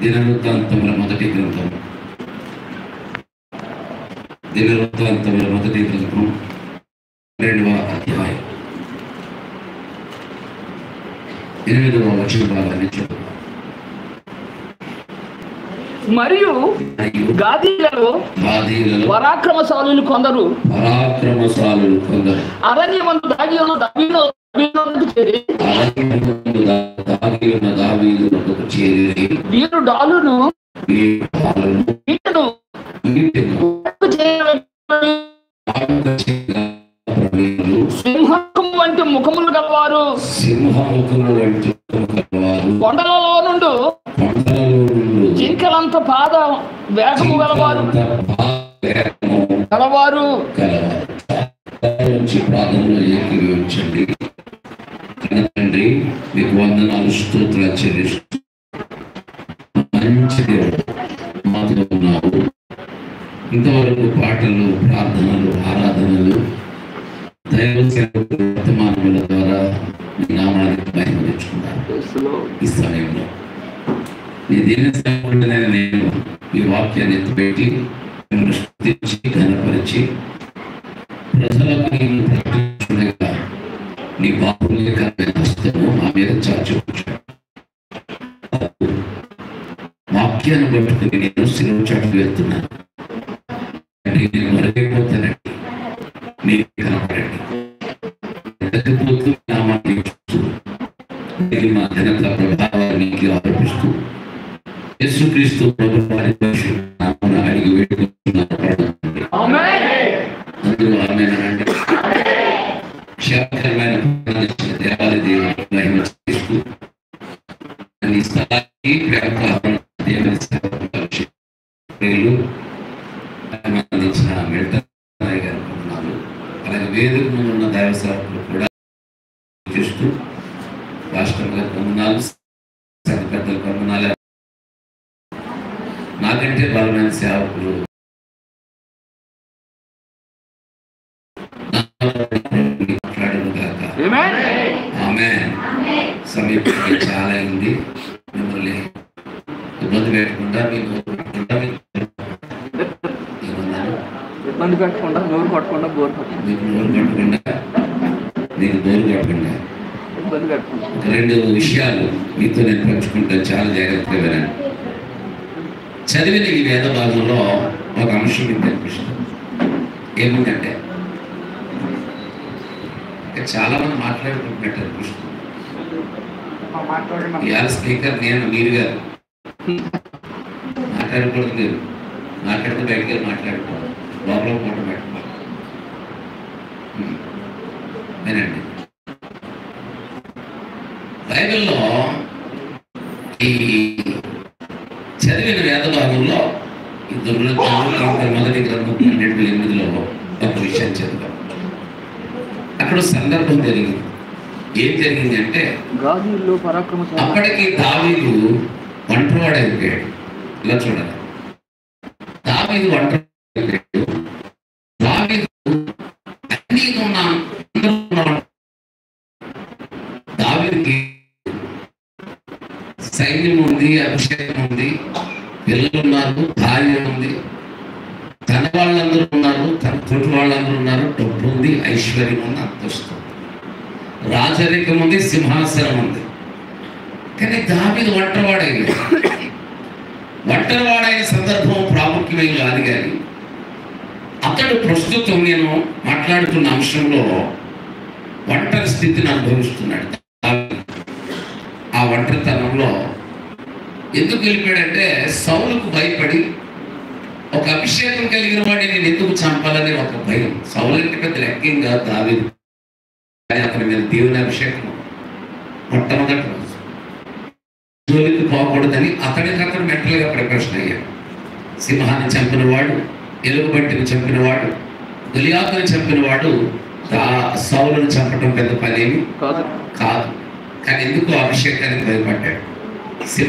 దినవృత్తాంతముల మొదటి గ్రంథం, దినవృత్తాంతముల మొదటి గ్రంథం 2వ అధ్యాయం 8వ వచన భాగాన్ని చదువు. మరియు గాదీలలో పరాక్రమశాలులు కొందరు అరణ్యమందు దాగి ఉన్న దావీదునకు చేరి వీరు డాలును సింహము వంటి ముఖములు గలవారు, కొండలలో నుండి జింకలంత పాద వేగము గలవారు ప్రార్థనలో ఏకీభవించండి. తండ్రి, మీకు వందనాలు, స్తోత్రాలు చెల్లిస్తూ మంచి దేవుడు మాతో ఉన్నావు. ఇంతవరకు పాటలు, ప్రార్థనలు, ఆరాధనలు, దైవ వర్తమానముల ద్వారా మీ నామాన్ని బయలుదేర్చుకున్నాను. ఈ సమయంలో నీ దీన సేవకుడినైన నేను ఈ వాక్యాన్ని ఎత్తిపెట్టి మిమ్మల్ని స్తుతించి ఘనపరిచి ప్రజలకు నేను ప్రకటించుండగా నీ బాహుల్యకరమైన హస్తము మా మీద చాచుకుంటాను. వాక్యాన్ని బట్టి నేను సిలువ చాటు వెళ్తున్నాను. నేను మరగైపోతానండి, మీరు కనపడండి. తగ్గిపోతూ నామాన్ని మా ఘనత ప్రభావానికి ఆరోపిస్తూ యేసుక్రీస్తు ప్రభు వారి నామమున అడిగి వేడుకుంటున్నాను. అందరూ ఆమేన్ అనండి. క్షేమకరమైన దేవాలయ దేవుని మహిమ చేస్తూ అన్ని స్థలానికి దేవుని సేవకులు అందించిన మిల్టన్ రాయ్ గారు ఉన్నారు. అలాగే వేదిక ముందు ఉన్న దైవ సేవకులు కూడా చేస్తూ రాష్ట్రం గారు పొందనాలు, పెద్దలు పొందనాలు, నాకంటే బలమైన సేవకులు మాట్లాడను కాక. ఆమేన్. సమీపంగా చాలా అయింది. మిమ్మల్ని ఇబ్బంది పెట్టకుండా ఇబ్బంది పెట్టకుండా నోరు కొట్టకుండా బోర్ మీకు నోరు కట్టకుండా మీకు బోరు కట్టకుండా ఇబ్బంది పెట్టకుండా 2 విషయాలు మీతో నేను పంచుకుంటాను. చాలా జాగ్రత్తగా వినండి. చదివిన ఈ వేద భాగంలో ఒక అంశం మీకు కనిపిస్తుంది. ఏమిటంటే చాలా మంది మాట్లాడుకుంటున్నట్టు అనిపిస్తుంది. ఇవాళ స్పీకర్ మీరు గారు మాట్లాడకూడదు. మీరు మాట్లాడితే బయటకు వెళ్ళి మాట్లాడుకోవాలి, లోపల మూట పెట్టుకోవాలి. వినండి, బైబిల్లో ఈ చదివిన వేద భాగంలో ఈ మొదటి గ్రంథం 12:8లో ఒక విషయం చదివాం. అక్కడ సందర్భం జరిగింది. ఏం జరిగింది అంటే, అప్పటికి దావీదు ఒంటరివాడైపోయాడు. ఇలా చూడాలి, దావీదు ఒంటరివాడైపోయాడు. దావీదు దావీదుకి సైన్యం ఉంది, అభిషేకం ఉంది, పిల్లలు ఉన్నారు, భార్య ఉంది, తన వాళ్ళందరూ ఉన్నారు, తన తోటి వాళ్ళందరూ ఉన్నారు, డబ్బు ఉంది, ఐశ్వర్యం ఉంది, అంతస్తు, రాజరికం ఉంది, సింహాసనం ఉంది. కానీ దావీదు ఒంటరివాడైన సందర్భం ప్రాముఖ్యమైన కాదు. కానీ అతడు ప్రస్తుతం నేను మాట్లాడుతున్న అంశంలో ఒంటరి స్థితిని అనుభవిస్తున్నాడు. ఆ ఒంటరితనంలో ఎందుకు వెళ్ళిపోయాడంటే, సౌలుకు భయపడి ఒక అభిషేకం కలిగిన వాడిని నేను ఎందుకు చంపాలని ఒక భయం. సౌలు అంటే పెద్ద లెక్కేం కాదు దావీదు, కానీ అతని మీద దేవుని అభిషేకం. మొట్టమొదటి రోజు జోలికి పోకూడదని అతడు మెంటల్గా ప్రిపరేషన్ అయ్యాడు. సింహాన్ని చంపినవాడు, ఎలుగుబంటిని చంపినవాడు, గొలియాతుని చంపినవాడు సౌలును చంపడం పెద్ద పనేమి కాదు. కానీ ఎందుకు అభిషేకానికి భయపడ్డాడు. సింహ